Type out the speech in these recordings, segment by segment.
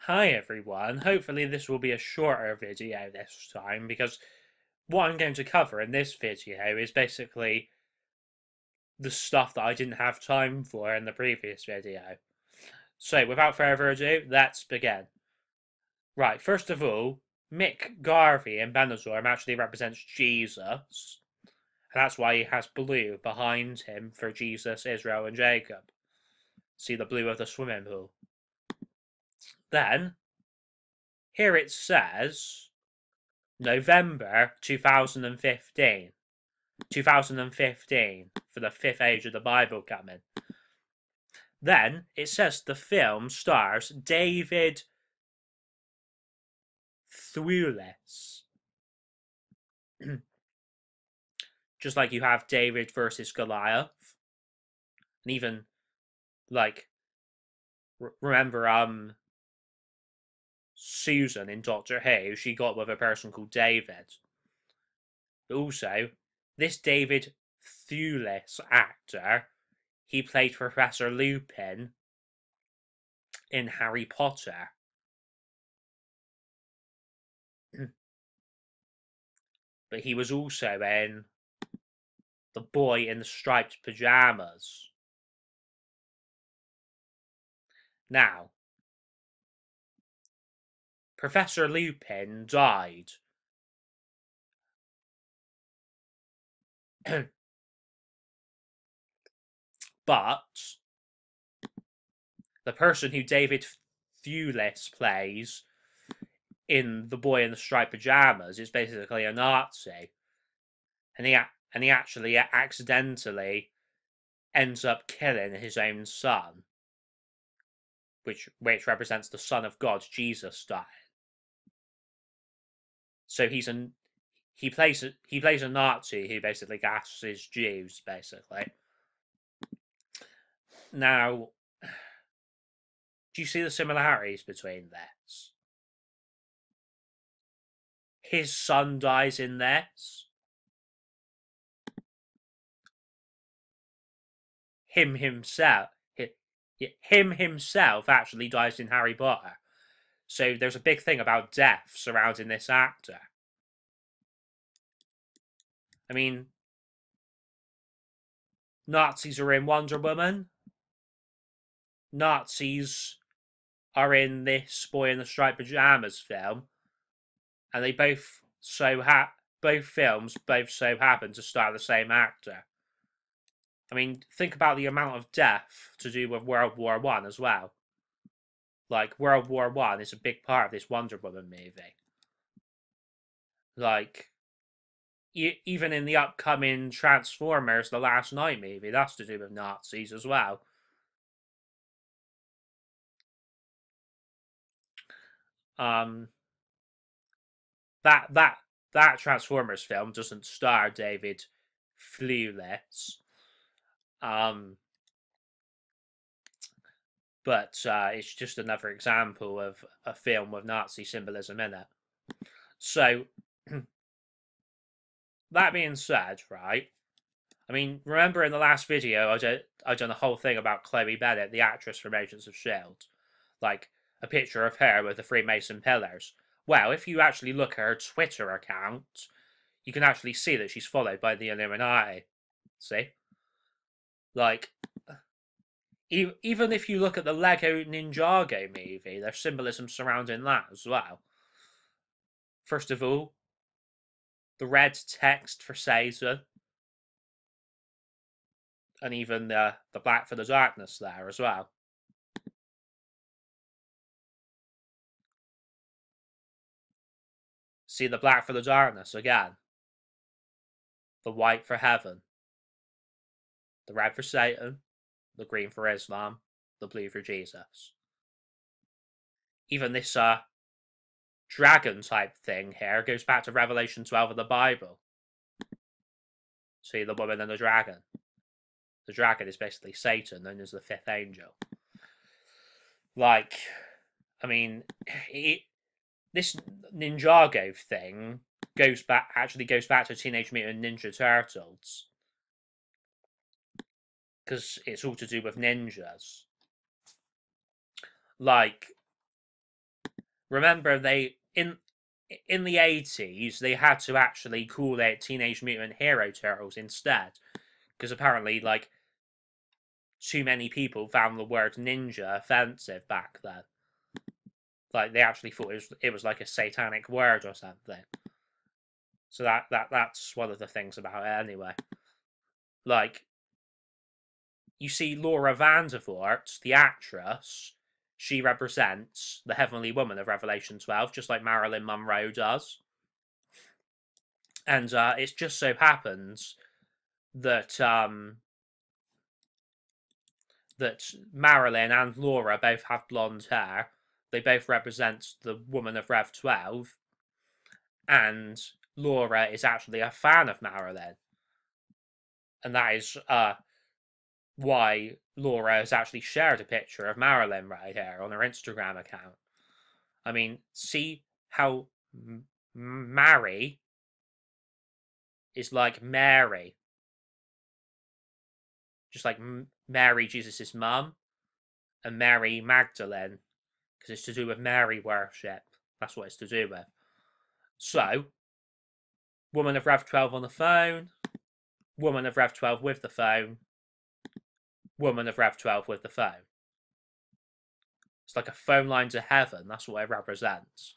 Hi everyone, hopefully this will be a shorter video this time because what I'm going to cover in this video is basically the stuff that I didn't have time for in the previous video. So without further ado, let's begin. Right, first of all, Mick Garvey in Benazorm actually represents Jesus, and that's why he has blue behind him for Jesus, Israel, and Jacob. See the blue of the swimming pool. Then, here it says November 2015. 2015 for the fifth age of the Bible coming. Then it says the film stars David Thewlis. Just like you have David versus Goliath. And even, like, remember, Susan in Doctor Who, she got with a person called David. But also, this David Thewlis actor, he played Professor Lupin in Harry Potter. But he was also in The Boy in the Striped Pyjamas. Now, Professor Lupin died. But the person who David Thewlis plays in The Boy in the Striped Pyjamas is basically a Nazi. And he actually accidentally ends up killing his own son, which represents the Son of God, Jesus, dying. So he plays a Nazi who basically gasses Jews, basically. Now, do you see the similarities between this? His son dies in this. Him himself actually dies in Harry Potter. So there's a big thing about death surrounding this actor. I mean, Nazis are in Wonder Woman. Nazis are in this Boy in the Striped Pyjamas film, and they both films so happen to star the same actor. I mean, think about the amount of death to do with World War I as well. Like, World War I is a big part of this Wonder Woman movie. Like, even in the upcoming Transformers The Last Night movie, that's to do with Nazis as well. That Transformers film doesn't star David Thewlis. But it's just another example of a film with Nazi symbolism in it. So, that being said, right, I mean, remember in the last video I done a whole thing about Chloe Bennet, the actress from Agents of S.H.I.E.L.D., like a picture of her with the Freemason pillars. Well, if you actually look at her Twitter account, you can actually see that she's followed by the Illuminati. See? Like, even if you look at the Lego Ninjago movie, there's symbolism surrounding that as well. First of all, the red text for Satan, and even the black for the darkness there as well. See the black for the darkness again. The white for heaven. The red for Satan. The green for Islam. The blue for Jesus. Even this dragon type thing here goes back to Revelation 12 of the Bible. See the woman and the dragon. The dragon is basically Satan, known as the fifth angel. Like, I mean, this Ninjago thing goes back to Teenage Mutant Ninja Turtles, because it's all to do with ninjas. Like, remember they in the 80s they had to actually call it Teenage Mutant Hero Turtles instead, because apparently like too many people found the word ninja offensive back then. Like they actually thought it was like a satanic word or something. So that's one of the things about it anyway. Like, you see Laura Vandervoort, the actress, she represents the Heavenly Woman of Revelation 12, just like Marilyn Monroe does. And it just so happens that that Marilyn and Laura both have blonde hair. They both represent the woman of Rev 12. And Laura is actually a fan of Marilyn. And that is why Laura has actually shared a picture of Marilyn right here on her Instagram account. I mean, see how Mary is like Mary. Just like Mary, Jesus' mum, and Mary Magdalene, because it's to do with Mary worship. That's what it's to do with. So, woman of Rev 12 on the phone, woman of Rev 12 with the phone, woman of Rev 12 with the phone. It's like a phone line to heaven. That's what it represents.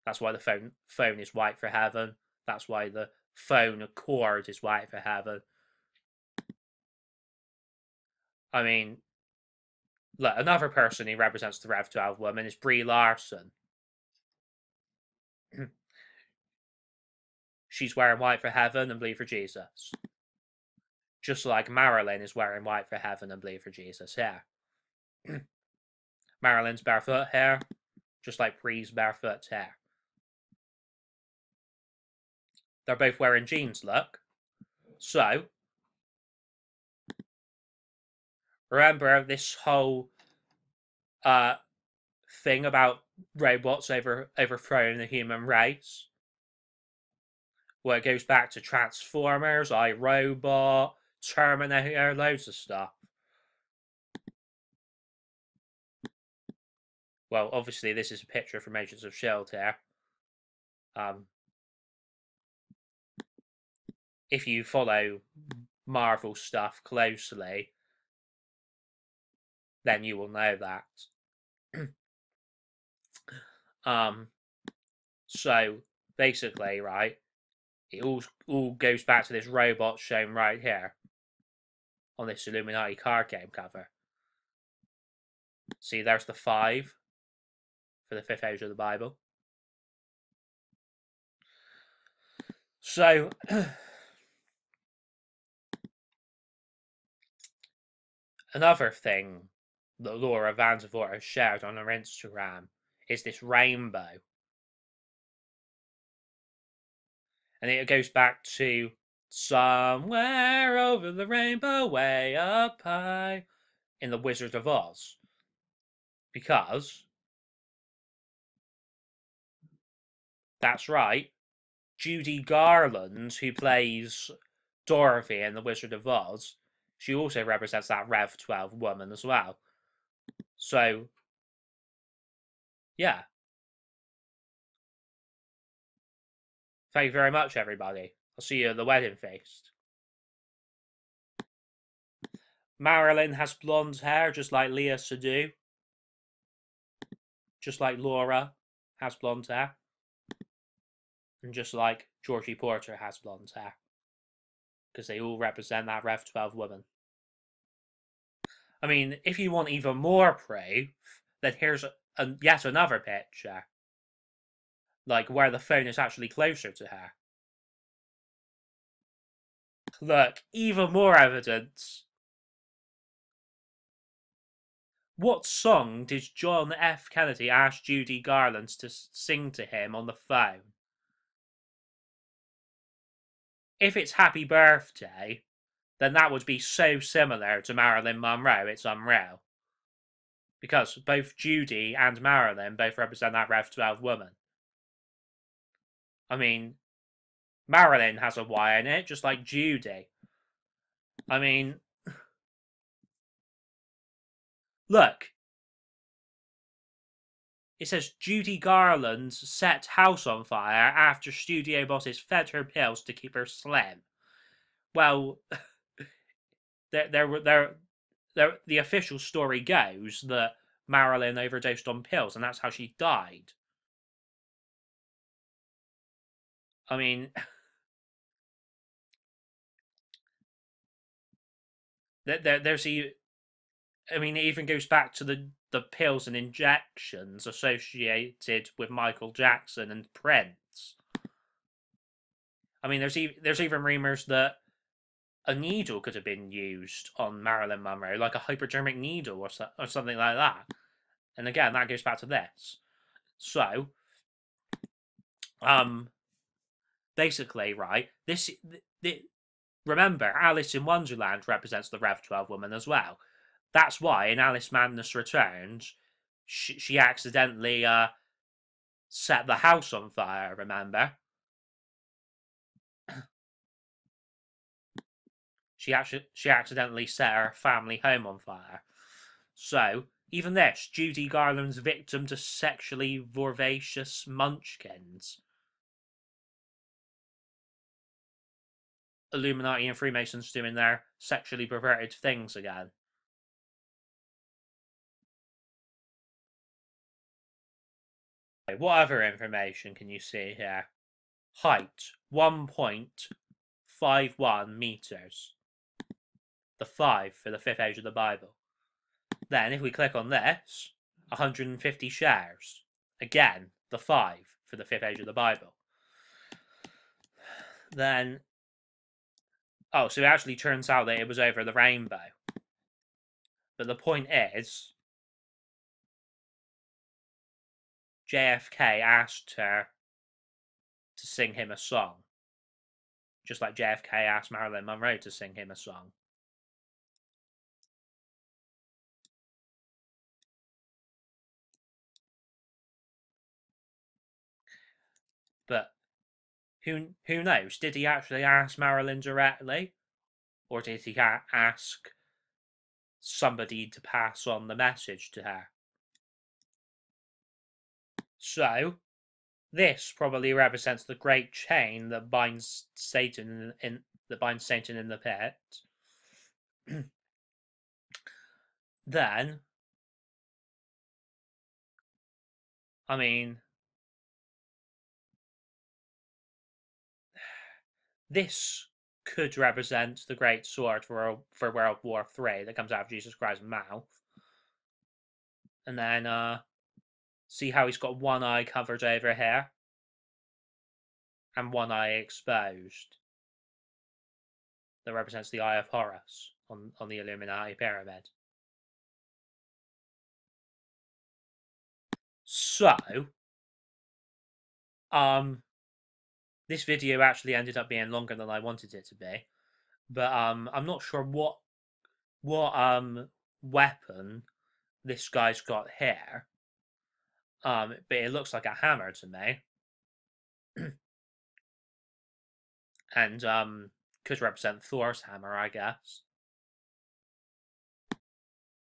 That's why the phone is white for heaven. That's why the phone cord is white for heaven. I mean, look, another person who represents the Rev 12 woman is Brie Larson. She's wearing white for heaven and bleed for Jesus. Just like Marilyn is wearing white for heaven and bleed for Jesus here. Marilyn's barefoot here, just like Bree's barefoot hair. They're both wearing jeans, look. So, remember this whole thing about robots overthrowing the human race? Well, it goes back to Transformers, iRobot, Terminator, loads of stuff. Well, obviously this is a picture from Agents of S.H.I.E.L.D. here. If you follow Marvel stuff closely, then you will know that. So basically, right, it all goes back to this robot shown right here on this Illuminati card game cover. See, there's the 5 for the 5th age of the Bible. So another thing that Laura Vandervoort has shared on her Instagram is this rainbow. And it goes back to somewhere over the rainbow, way up high in The Wizard of Oz. Because, that's right, Judy Garland, who plays Dorothy in The Wizard of Oz, she also represents that Rev 12 woman as well. So, yeah. Thank you very much, everybody. I'll see you at the wedding feast. Marilyn has blonde hair, just like Leah Sadu. Just like Laura has blonde hair. And just like Georgie Porter has blonde hair. Because they all represent that Rev 12 woman. I mean, if you want even more proof, then here's yet another picture. Like, where the phone is actually closer to her. Look, even more evidence. What song did John F. Kennedy ask Judy Garland to sing to him on the phone? If it's Happy Birthday, then that would be so similar to Marilyn Monroe, it's unreal. Because both Judy and Marilyn both represent that Rev 12 woman. I mean, Marilyn has a Y in it, just like Judy. I mean, look. it says Judy Garland set house on fire after studio bosses fed her pills to keep her slim. Well, the official story goes that Marilyn overdosed on pills, and that's how she died. I mean, there's I mean, it even goes back to the pills and injections associated with Michael Jackson and Prince. I mean, there's even rumors that a needle could have been used on Marilyn Monroe, like a hypodermic needle or something like that. And again, that goes back to this. So, basically, right, remember, Alice in Wonderland represents the Rev 12 woman as well. That's why in Alice Madness Returns, she accidentally set the house on fire, remember? She accidentally set her family home on fire. So, even this, Judy Garland's victim to sexually voracious munchkins. Illuminati and Freemasons doing their sexually perverted things again. What other information can you see here? Height, 1.51 meters. The 5 for the 5th age of the Bible. Then, if we click on this, 150 shares. Again, the 5 for the 5th age of the Bible. Then, oh, so it actually turns out that it was over the rainbow. But the point is, JFK asked her to sing him a song. Just like JFK asked Marilyn Monroe to sing him a song. But who knows? Did he actually ask Marilyn directly? Or did he ask somebody to pass on the message to her? So, this probably represents the great chain that binds Satan in the pit. Then, I mean, this could represent the great sword for World War III that comes out of Jesus Christ's mouth. And then, see how he's got one eye covered over here? And one eye exposed. That represents the Eye of Horus on the Illuminati pyramid. So, this video actually ended up being longer than I wanted it to be. But I'm not sure what weapon this guy's got here. But it looks like a hammer to me. And could represent Thor's hammer, I guess.